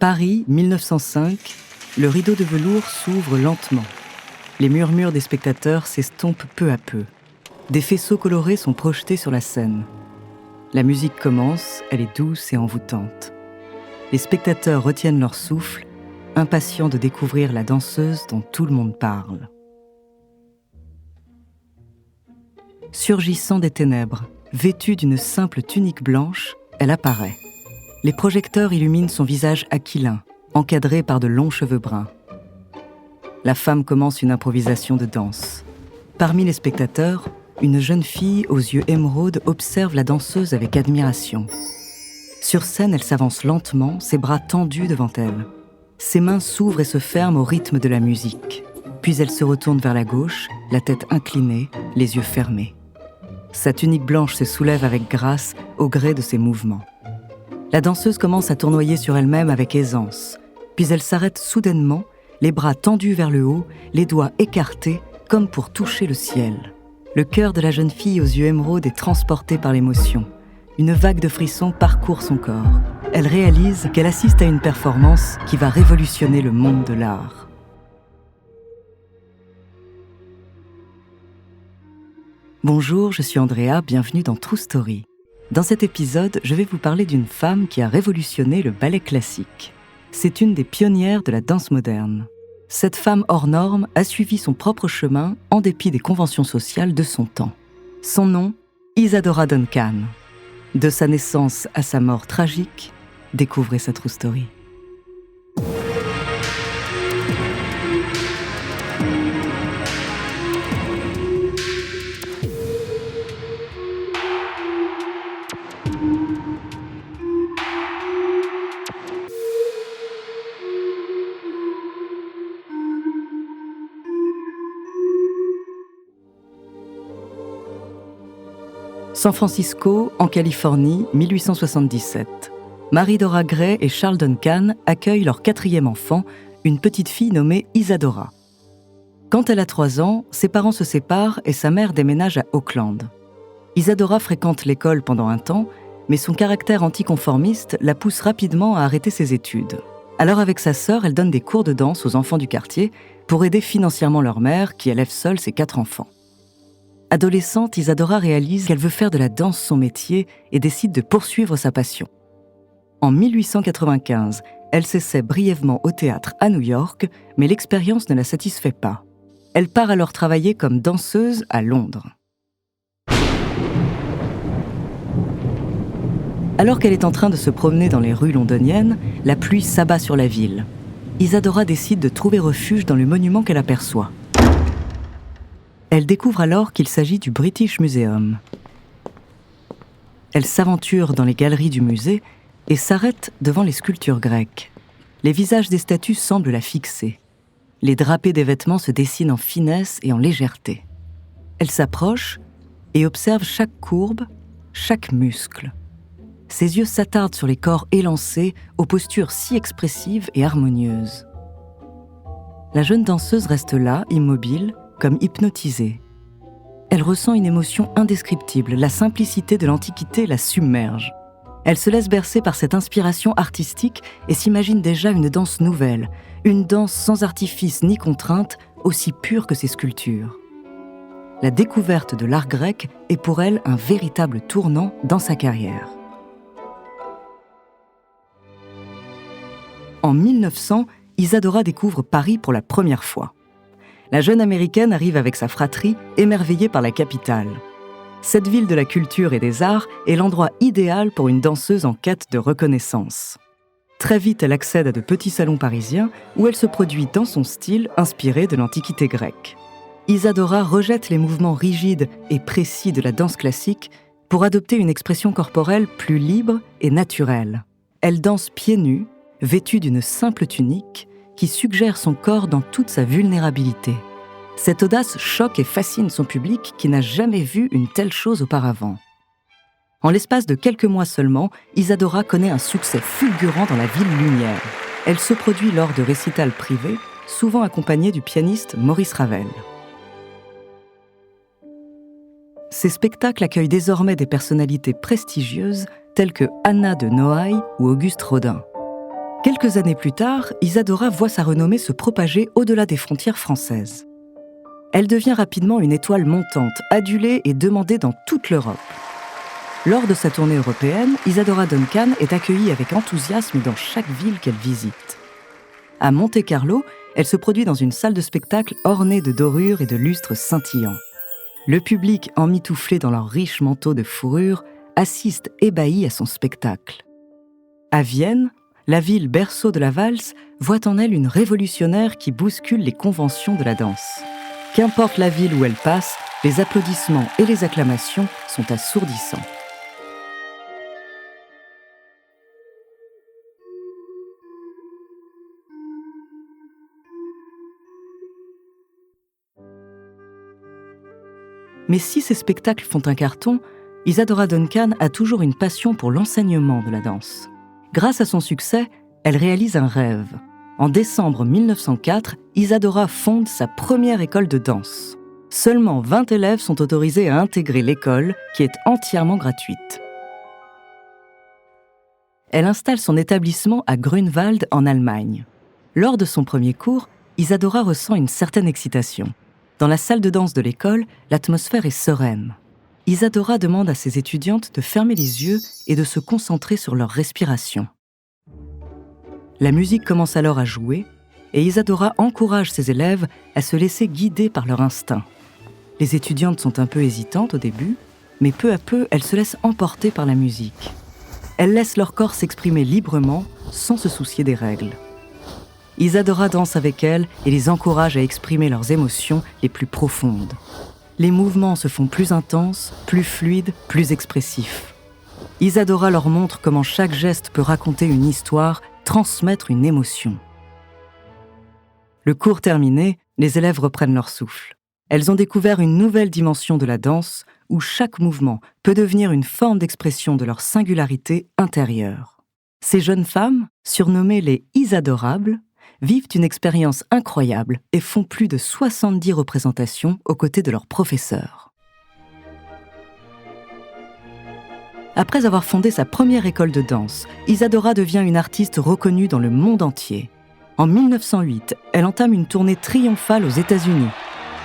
Paris, 1905, le rideau de velours s'ouvre lentement. Les murmures des spectateurs s'estompent peu à peu. Des faisceaux colorés sont projetés sur la scène. La musique commence, elle est douce et envoûtante. Les spectateurs retiennent leur souffle, impatients de découvrir la danseuse dont tout le monde parle. Surgissant des ténèbres, vêtue d'une simple tunique blanche, elle apparaît. Les projecteurs illuminent son visage aquilin, encadré par de longs cheveux bruns. La femme commence une improvisation de danse. Parmi les spectateurs, une jeune fille aux yeux émeraude observe la danseuse avec admiration. Sur scène, elle s'avance lentement, ses bras tendus devant elle. Ses mains s'ouvrent et se ferment au rythme de la musique. Puis elle se retourne vers la gauche, la tête inclinée, les yeux fermés. Sa tunique blanche se soulève avec grâce au gré de ses mouvements. La danseuse commence à tournoyer sur elle-même avec aisance. Puis elle s'arrête soudainement, les bras tendus vers le haut, les doigts écartés, comme pour toucher le ciel. Le cœur de la jeune fille aux yeux émeraude est transporté par l'émotion. Une vague de frissons parcourt son corps. Elle réalise qu'elle assiste à une performance qui va révolutionner le monde de l'art. Bonjour, je suis Andrea, bienvenue dans True Story. Dans cet épisode, je vais vous parler d'une femme qui a révolutionné le ballet classique. C'est une des pionnières de la danse moderne. Cette femme hors norme a suivi son propre chemin en dépit des conventions sociales de son temps. Son nom, Isadora Duncan. De sa naissance à sa mort tragique, découvrez sa True Story. San Francisco, en Californie, 1877. Marie-Dora Gray et Charles Duncan accueillent leur 4e enfant, une petite fille nommée Isadora. Quand elle a 3 ans, ses parents se séparent et sa mère déménage à Oakland. Isadora fréquente l'école pendant un temps, mais son caractère anticonformiste la pousse rapidement à arrêter ses études. Alors avec sa sœur, elle donne des cours de danse aux enfants du quartier pour aider financièrement leur mère qui élève seule ses 4 enfants. Adolescente, Isadora réalise qu'elle veut faire de la danse son métier et décide de poursuivre sa passion. En 1895, elle s'essaie brièvement au théâtre à New York, mais l'expérience ne la satisfait pas. Elle part alors travailler comme danseuse à Londres. Alors qu'elle est en train de se promener dans les rues londoniennes, la pluie s'abat sur la ville. Isadora décide de trouver refuge dans le monument qu'elle aperçoit. Elle découvre alors qu'il s'agit du British Museum. Elle s'aventure dans les galeries du musée et s'arrête devant les sculptures grecques. Les visages des statues semblent la fixer. Les drapés des vêtements se dessinent en finesse et en légèreté. Elle s'approche et observe chaque courbe, chaque muscle. Ses yeux s'attardent sur les corps élancés, aux postures si expressives et harmonieuses. La jeune danseuse reste là, immobile, comme hypnotisée. Elle ressent une émotion indescriptible, la simplicité de l'Antiquité la submerge. Elle se laisse bercer par cette inspiration artistique et s'imagine déjà une danse nouvelle, une danse sans artifice ni contrainte, aussi pure que ses sculptures. La découverte de l'art grec est pour elle un véritable tournant dans sa carrière. En 1900, Isadora découvre Paris pour la première fois. La jeune Américaine arrive avec sa fratrie, émerveillée par la capitale. Cette ville de la culture et des arts est l'endroit idéal pour une danseuse en quête de reconnaissance. Très vite, elle accède à de petits salons parisiens où elle se produit dans son style inspiré de l'Antiquité grecque. Isadora rejette les mouvements rigides et précis de la danse classique pour adopter une expression corporelle plus libre et naturelle. Elle danse pieds nus, vêtue d'une simple tunique, qui suggère son corps dans toute sa vulnérabilité. Cette audace choque et fascine son public qui n'a jamais vu une telle chose auparavant. En l'espace de quelques mois seulement, Isadora connaît un succès fulgurant dans la ville lumière. Elle se produit lors de récitals privés, souvent accompagnée du pianiste Maurice Ravel. Ces spectacles accueillent désormais des personnalités prestigieuses telles que Anna de Noailles ou Auguste Rodin. Quelques années plus tard, Isadora voit sa renommée se propager au-delà des frontières françaises. Elle devient rapidement une étoile montante, adulée et demandée dans toute l'Europe. Lors de sa tournée européenne, Isadora Duncan est accueillie avec enthousiasme dans chaque ville qu'elle visite. À Monte-Carlo, elle se produit dans une salle de spectacle ornée de dorures et de lustres scintillants. Le public, emmitouflé dans leurs riches manteaux de fourrure, assiste ébahi à son spectacle. À Vienne, la ville berceau de la valse voit en elle une révolutionnaire qui bouscule les conventions de la danse. Qu'importe la ville où elle passe, les applaudissements et les acclamations sont assourdissants. Mais si ces spectacles font un carton, Isadora Duncan a toujours une passion pour l'enseignement de la danse. Grâce à son succès, elle réalise un rêve. En décembre 1904, Isadora fonde sa première école de danse. Seulement 20 élèves sont autorisés à intégrer l'école, qui est entièrement gratuite. Elle installe son établissement à Grunewald, en Allemagne. Lors de son premier cours, Isadora ressent une certaine excitation. Dans la salle de danse de l'école, l'atmosphère est sereine. Isadora demande à ses étudiantes de fermer les yeux et de se concentrer sur leur respiration. La musique commence alors à jouer et Isadora encourage ses élèves à se laisser guider par leur instinct. Les étudiantes sont un peu hésitantes au début, mais peu à peu, elles se laissent emporter par la musique. Elles laissent leur corps s'exprimer librement, sans se soucier des règles. Isadora danse avec elles et les encourage à exprimer leurs émotions les plus profondes. Les mouvements se font plus intenses, plus fluides, plus expressifs. Isadora leur montre comment chaque geste peut raconter une histoire, transmettre une émotion. Le cours terminé, les élèves reprennent leur souffle. Elles ont découvert une nouvelle dimension de la danse où chaque mouvement peut devenir une forme d'expression de leur singularité intérieure. Ces jeunes femmes, surnommées les Isadorables, vivent une expérience incroyable et font plus de 70 représentations aux côtés de leurs professeurs. Après avoir fondé sa première école de danse, Isadora devient une artiste reconnue dans le monde entier. En 1908, elle entame une tournée triomphale aux États-Unis.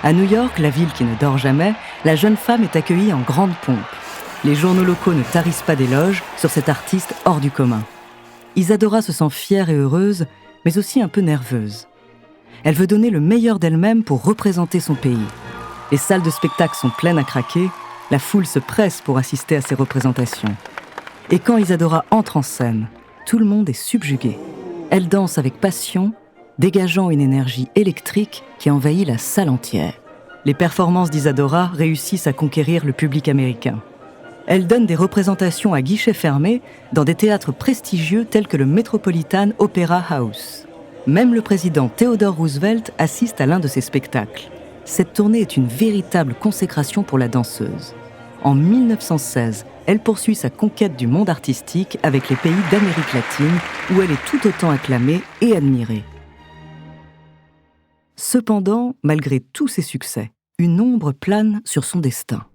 À New York, la ville qui ne dort jamais, la jeune femme est accueillie en grande pompe. Les journaux locaux ne tarissent pas d'éloges sur cette artiste hors du commun. Isadora se sent fière et heureuse, mais aussi un peu nerveuse. Elle veut donner le meilleur d'elle-même pour représenter son pays. Les salles de spectacle sont pleines à craquer, la foule se presse pour assister à ces représentations. Et quand Isadora entre en scène, tout le monde est subjugué. Elle danse avec passion, dégageant une énergie électrique qui envahit la salle entière. Les performances d'Isadora réussissent à conquérir le public américain. Elle donne des représentations à guichets fermés dans des théâtres prestigieux tels que le Metropolitan Opera House. Même le président Theodore Roosevelt assiste à l'un de ses spectacles. Cette tournée est une véritable consécration pour la danseuse. En 1916, elle poursuit sa conquête du monde artistique avec les pays d'Amérique latine où elle est tout autant acclamée et admirée. Cependant, malgré tous ses succès, une ombre plane sur son destin.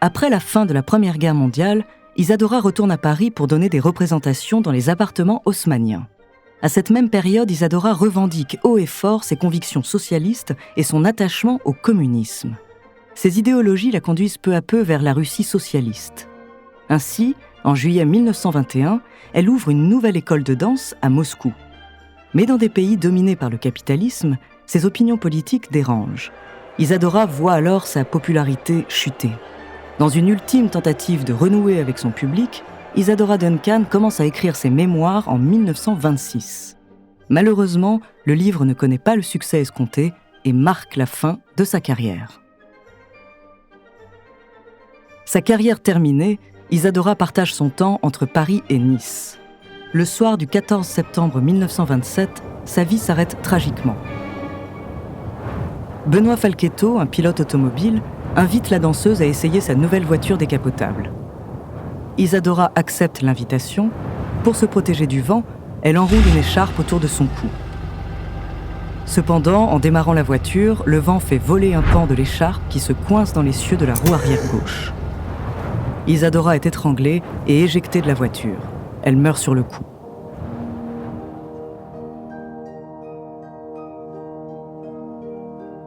Après la fin de la Première Guerre mondiale, Isadora retourne à Paris pour donner des représentations dans les appartements haussmanniens. À cette même période, Isadora revendique haut et fort ses convictions socialistes et son attachement au communisme. Ces idéologies la conduisent peu à peu vers la Russie socialiste. Ainsi, en juillet 1921, elle ouvre une nouvelle école de danse à Moscou. Mais dans des pays dominés par le capitalisme, ses opinions politiques dérangent. Isadora voit alors sa popularité chuter. Dans une ultime tentative de renouer avec son public, Isadora Duncan commence à écrire ses mémoires en 1926. Malheureusement, le livre ne connaît pas le succès escompté et marque la fin de sa carrière. Sa carrière terminée, Isadora partage son temps entre Paris et Nice. Le soir du 14 septembre 1927, sa vie s'arrête tragiquement. Benoît Falquetto, un pilote automobile, invite la danseuse à essayer sa nouvelle voiture décapotable. Isadora accepte l'invitation. Pour se protéger du vent, elle enroule une écharpe autour de son cou. Cependant, en démarrant la voiture, le vent fait voler un pan de l'écharpe qui se coince dans l'essieu de la roue arrière gauche. Isadora est étranglée et éjectée de la voiture. Elle meurt sur le coup.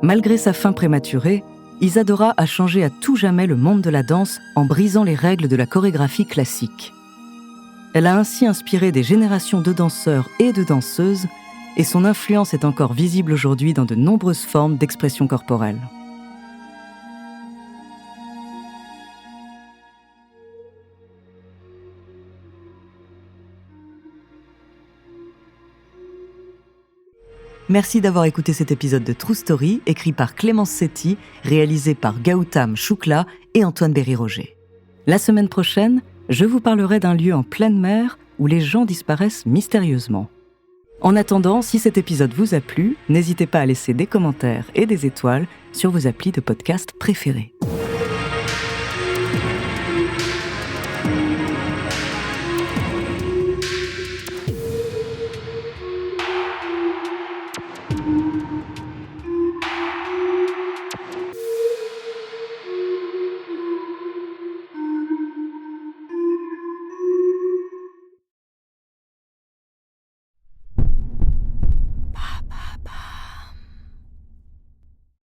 Malgré sa fin prématurée, Isadora a changé à tout jamais le monde de la danse en brisant les règles de la chorégraphie classique. Elle a ainsi inspiré des générations de danseurs et de danseuses, et son influence est encore visible aujourd'hui dans de nombreuses formes d'expression corporelle. Merci d'avoir écouté cet épisode de True Story, écrit par Clémence Setti, réalisé par Gautam Choukla et Antoine Berry-Roger. La semaine prochaine, je vous parlerai d'un lieu en pleine mer où les gens disparaissent mystérieusement. En attendant, si cet épisode vous a plu, n'hésitez pas à laisser des commentaires et des étoiles sur vos applis de podcast préférés.